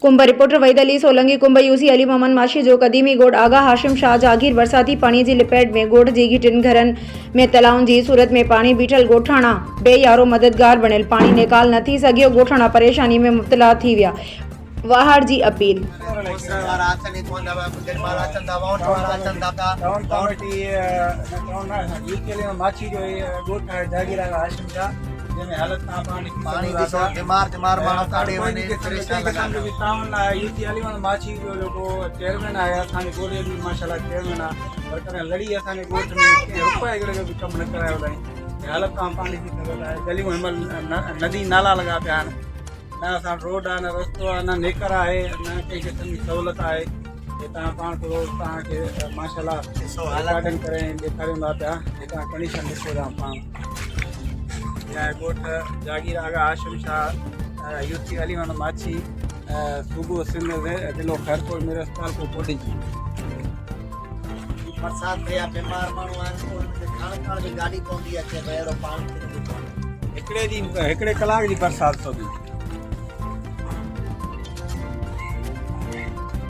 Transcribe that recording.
Kumbh reporter Waheed Ali Solanki Kumbh UC Ali Mohammad माशी जो क़दीमी गोड़ आगा हाशिम शाह जागीर बरसाती पानी जी लिपेट में गोड़ जी टिन घरन में तलाउन जी सूरत में पानी बीठल गोठाणा बेयारो मददगार बणियल पानी निकाल न थी सघियो गोठाणा परेशानी में मुब्तला थी विया वहाड़ जी अपील जैमें हालत ना पानी दिसो बीमार माण्हू काढे वञे परेशान लॻा यूसी अली मोहम्मद माछी जो जेको चेयरमैन आहे असांजे ॻोठे बि माशाल्लाह चेयरमैन आहे पर कॾहिं लड़ी असांजे ॻोठ में रुपए हिकिड़े बि कमु न करायो अथई हालत खां पाणी थी सघंदो आहे गलियूं हिनमहिल नदी नाला लॻा पिया आहिनि न असां रोड आहे न रस्तो आहे न नेकर आहे न कंहिं क़िस्म जी सहूलियत आहे तव्हां पाण थोरो तव्हांखे माशाल्लाह गार्डन करे ॾेखारियूं था पिया तव्हां कंडीशन ॾिसो था पाण गोठ जागीर आगा हाशिम शाह यूसी अली मोहम्मद माछी सुबह सिंध जिलो खैरपुर मेरे अस्पताल को कोडी बरसात थिया बीमार माण्हू आहिनि खाण जी गाॾी पवंदी अचे अहिड़ो पाणी हिकिड़े कलाक जी बरसाति थो थिए